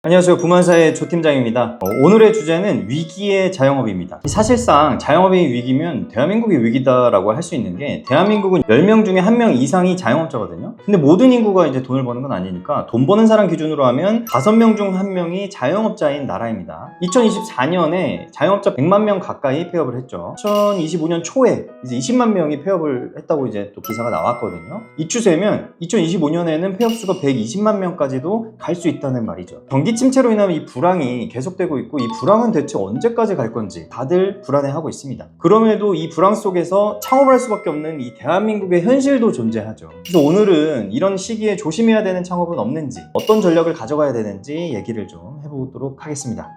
안녕하세요. 부만사의 조 팀장입니다. 오늘의 주제는 위기의 자영업입니다. 사실상 자영업이 위기면 대한민국이 위기다라고 할 수 있는 게, 대한민국은 10명 중에 1명 이상이 자영업자거든요. 근데 모든 인구가 이제 돈을 버는 건 아니니까 돈 버는 사람 기준으로 하면 5명 중 1명이 자영업자인 나라입니다. 2024년에 자영업자 100만 명 가까이 폐업을 했죠. 2025년 초에 이제 20만 명이 폐업을 했다고 이제 또 기사가 나왔거든요. 이 추세면 2025년에는 폐업 수가 120만 명까지도 갈 수 있다는 말이죠. 경기 침체로 인한 이 불황이 계속되고 있고, 이 불황은 대체 언제까지 갈 건지 다들 불안해하고 있습니다. 그럼에도 이 불황 속에서 창업을 할 수밖에 없는 이 대한민국의 현실도 존재하죠. 그래서 오늘은 이런 시기에 조심해야 되는 창업은 없는지, 어떤 전략을 가져가야 되는지 얘기를 좀 해보도록 하겠습니다.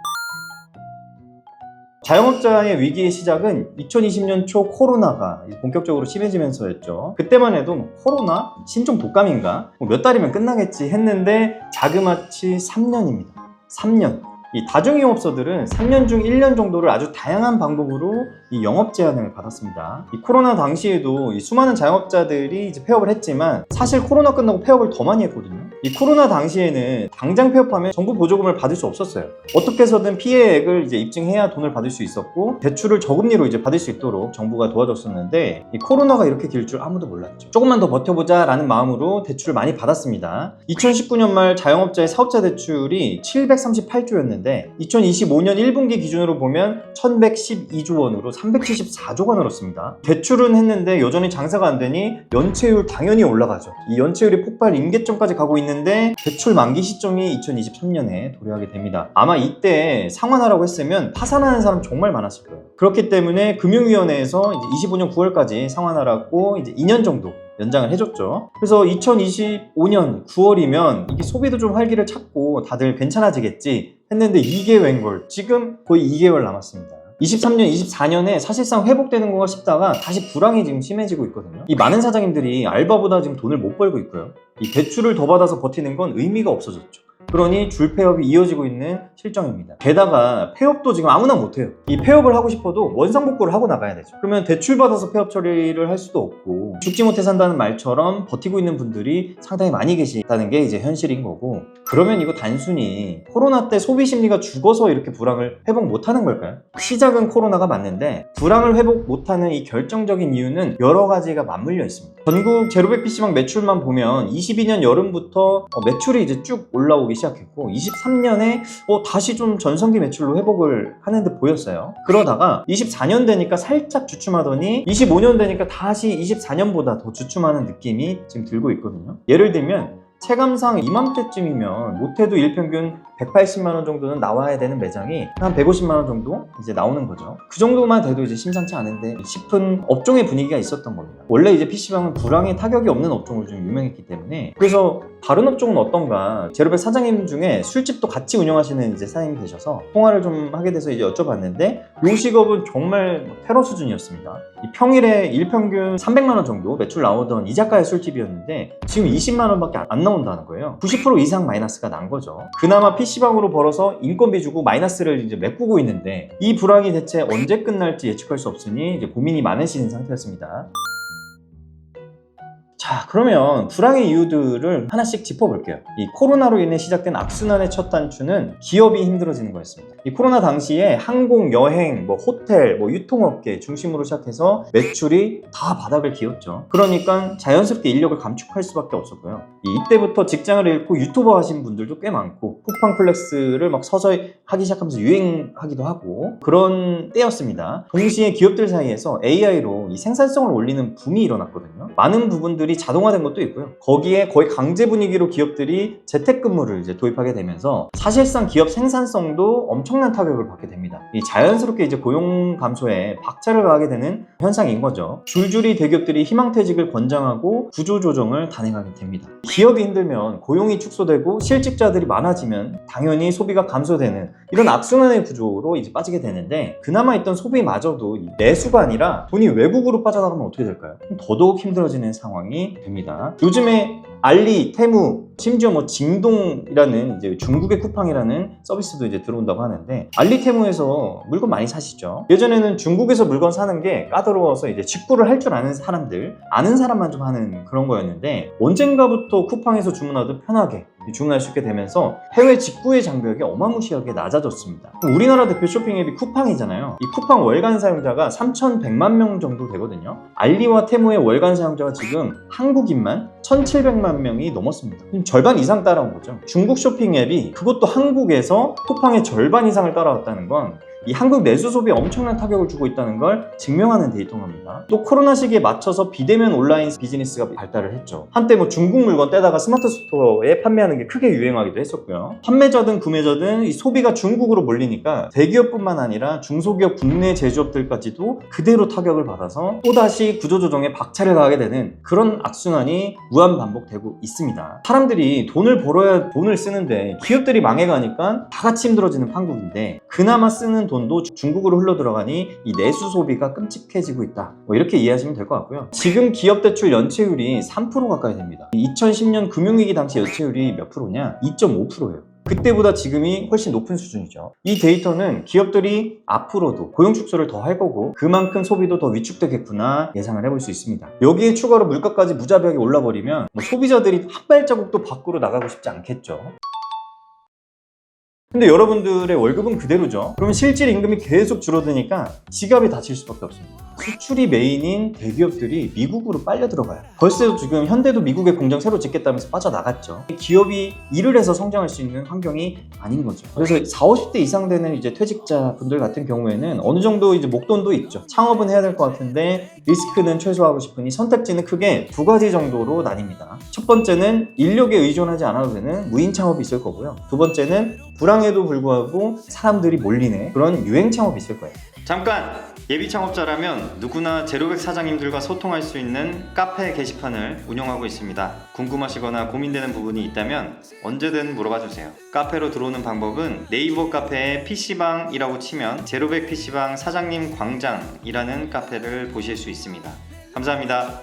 자영업자의 위기의 시작은 2020년 초 코로나가 본격적으로 심해지면서였죠. 그때만 해도 코로나? 신종 독감인가? 몇 달이면 끝나겠지 했는데 자그마치 3년입니다. 3년. 이 다중이용업소들은 3년 중 1년 정도를 아주 다양한 방법으로 이 영업 제한을 받았습니다. 이 코로나 당시에도 이 수많은 자영업자들이 이제 폐업을 했지만, 사실 코로나 끝나고 폐업을 더 많이 했거든요. 이 코로나 당시에는 당장 폐업하면 정부 보조금을 받을 수 없었어요. 어떻게 해서든 피해액을 이제 입증해야 돈을 받을 수 있었고, 대출을 저금리로 이제 받을 수 있도록 정부가 도와줬었는데, 이 코로나가 이렇게 길 줄 아무도 몰랐죠. 조금만 더 버텨보자 라는 마음으로 대출을 많이 받았습니다. 2019년 말 자영업자의 사업자 대출이 738조였는데 2025년 1분기 기준으로 보면 1112조 원으로 374조가 늘었습니다. 대출은 했는데 여전히 장사가 안 되니 연체율 당연히 올라가죠. 이 연체율이 폭발 임계점까지 가고 있는데, 대출 만기 시점이 2023년에 도래하게 됩니다. 아마 이때 상환하라고 했으면 파산하는 사람 정말 많았을 거예요. 그렇기 때문에 금융위원회에서 이제 25년 9월까지 상환하라고 이제 2년 정도 연장을 해줬죠. 그래서 2025년 9월이면 이게 소비도 좀 활기를 찾고 다들 괜찮아지겠지 했는데, 이게 웬걸 지금 거의 2개월 남았습니다. 23년, 24년에 사실상 회복되는 거가 싶다가 다시 불황이 지금 심해지고 있거든요. 이 많은 사장님들이 알바보다 지금 돈을 못 벌고 있고요. 이 대출을 더 받아서 버티는 건 의미가 없어졌죠. 그러니 줄폐업이 이어지고 있는 실정입니다. 게다가 폐업도 지금 아무나 못해요. 이 폐업을 하고 싶어도 원상복구를 하고 나가야 되죠. 그러면 대출받아서 폐업 처리를 할 수도 없고, 죽지 못해 산다는 말처럼 버티고 있는 분들이 상당히 많이 계시다는 게 이제 현실인 거고, 그러면 이거 단순히 코로나 때 소비 심리가 죽어서 이렇게 불황을 회복 못하는 걸까요? 시작은 코로나가 맞는데 불황을 회복 못하는 이 결정적인 이유는 여러 가지가 맞물려 있습니다. 전국 제로백 PC방 매출만 보면 22년 여름부터 매출이 이제 쭉 올라오기 시작했고, 23년에 다시 좀 전성기 매출로 회복을 하는 듯 보였어요. 그러다가 24년 되니까 살짝 주춤하더니 25년 되니까 다시 24년보다 더 주춤하는 느낌이 지금 들고 있거든요. 예를 들면 체감상 이맘때쯤이면 못해도 일평균 180만원 정도는 나와야 되는 매장이 한 150만원 정도 이제 나오는 거죠. 그 정도만 돼도 이제 심상치 않은데 싶은 업종의 분위기가 있었던 겁니다. 원래 이제 PC방은 불황에 타격이 없는 업종으로 좀 유명했기 때문에. 그래서 다른 업종은 어떤가, 제로백 사장님 중에 술집도 같이 운영하시는 이제 사장님이 계셔서 통화를 좀 하게 돼서 이제 여쭤봤는데, 요 직업은 정말 테러 수준이었습니다. 이 평일에 일평균 300만원 정도 매출 나오던 이자카야 술집이었는데 지금 20만원밖에 안 나온다는 거예요. 90% 이상 마이너스가 난 거죠. 그나마 PC방으로 벌어서 인건비 주고 마이너스를 이제 메꾸고 있는데, 이 불황이 대체 언제 끝날지 예측할 수 없으니 이제 고민이 많으신 상태였습니다. 자, 그러면 불황의 이유들을 하나씩 짚어볼게요. 이 코로나로 인해 시작된 악순환의 첫 단추는 기업이 힘들어지는 거였습니다. 이 코로나 당시에 항공, 여행, 호텔, 유통업계 중심으로 시작해서 매출이 다 바닥을 기었죠. 그러니까 자연스럽게 인력을 감축할 수밖에 없었고요. 이때부터 직장을 잃고 유튜버 하신 분들도 꽤 많고, 쿠팡 플렉스를 막 서서히 하기 시작하면서 유행하기도 하고 그런 때였습니다. 동시에 기업들 사이에서 AI로 이 생산성을 올리는 붐이 일어났거든요. 많은 부분들이 자동화된 것도 있고요. 거기에 거의 강제 분위기로 기업들이 재택근무를 이제 도입하게 되면서 사실상 기업 생산성도 엄청난 타격을 받게 됩니다. 이 자연스럽게 이제 고용 감소에 박차를 가하게 되는 현상인 거죠. 줄줄이 대기업들이 희망퇴직을 권장하고 구조조정을 단행하게 됩니다. 기업이 힘들면 고용이 축소되고 실직자들이 많아지면 당연히 소비가 감소되는 이런 악순환의 구조로 이제 빠지게 되는데, 그나마 있던 소비마저도 내수가 아니라 돈이 외국으로 빠져나가면 어떻게 될까요? 더더욱 힘들어지는 상황이 됩니다. 요즘에 알리, 테무, 심지어 징동이라는 이제 중국의 쿠팡이라는 서비스도 이제 들어온다고 하는데, 알리, 테무에서 물건 많이 사시죠. 예전에는 중국에서 물건 사는 게 까다로워서 이제 직구를 할 줄 아는 사람들, 아는 사람만 좀 하는 그런 거였는데, 언젠가부터 쿠팡에서 주문하듯 편하게 주문할 수 있게 되면서 해외 직구의 장벽이 어마무시하게 낮아졌습니다. 우리나라 대표 쇼핑 앱이 쿠팡이잖아요. 이 쿠팡 월간 사용자가 3,100만 명 정도 되거든요. 알리와 테무의 월간 사용자가 지금 한국인만 1,700만 명이 넘었습니다. 절반 이상 따라온 거죠. 중국 쇼핑 앱이 그것도 한국에서 쿠팡의 절반 이상을 따라왔다는 건 이 한국 내수 소비에 엄청난 타격을 주고 있다는 걸 증명하는 데이터인 겁니다. 또 코로나 시기에 맞춰서 비대면 온라인 비즈니스가 발달을 했죠. 한때 뭐 중국 물건 떼다가 스마트 스토어에 판매하는 게 크게 유행하기도 했었고요. 판매자든 구매자든 이 소비가 중국으로 몰리니까 대기업뿐만 아니라 중소기업 국내 제조업들까지도 그대로 타격을 받아서 또다시 구조조정에 박차를 가하게 되는 그런 악순환이 무한 반복되고 있습니다. 사람들이 돈을 벌어야 돈을 쓰는데 기업들이 망해가니까 다 같이 힘들어지는 판국인데 그나마 쓰는 돈도 중국으로 흘러들어가니 이 내수 소비가 끔찍해지고 있다. 이렇게 이해하시면 될 것 같고요. 지금 기업 대출 연체율이 3% 가까이 됩니다. 2010년 금융위기 당시 연체율이 몇 프로냐? 2.5%예요. 그때보다 지금이 훨씬 높은 수준이죠. 이 데이터는 기업들이 앞으로도 고용 축소를 더 할 거고 그만큼 소비도 더 위축되겠구나 예상을 해볼 수 있습니다. 여기에 추가로 물가까지 무자비하게 올라버리면 소비자들이 한 발자국도 밖으로 나가고 싶지 않겠죠. 근데 여러분들의 월급은 그대로죠. 그러면 실질 임금이 계속 줄어드니까 지갑이 닫힐 수밖에 없습니다. 수출이 메인인 대기업들이 미국으로 빨려 들어가요. 벌써 지금 현대도 미국에 공장 새로 짓겠다면서 빠져나갔죠. 기업이 일을 해서 성장할 수 있는 환경이 아닌 거죠. 그래서 40, 50대 이상 되는 이제 퇴직자분들 같은 경우에는 어느 정도 이제 목돈도 있죠. 창업은 해야 될 것 같은데 리스크는 최소화하고 싶으니 선택지는 크게 두 가지 정도로 나뉩니다. 첫 번째는 인력에 의존하지 않아도 되는 무인 창업이 있을 거고요. 두 번째는 불황에도 불구하고 사람들이 몰리는 그런 유행 창업이 있을 거예요. 잠깐! 예비 창업자라면 누구나 제로백 사장님들과 소통할 수 있는 카페 게시판을 운영하고 있습니다. 궁금하시거나 고민되는 부분이 있다면 언제든 물어봐 주세요. 카페로 들어오는 방법은 네이버 카페에 PC방이라고 치면 제로백 PC방 사장님 광장이라는 카페를 보실 수 있습니다. 감사합니다.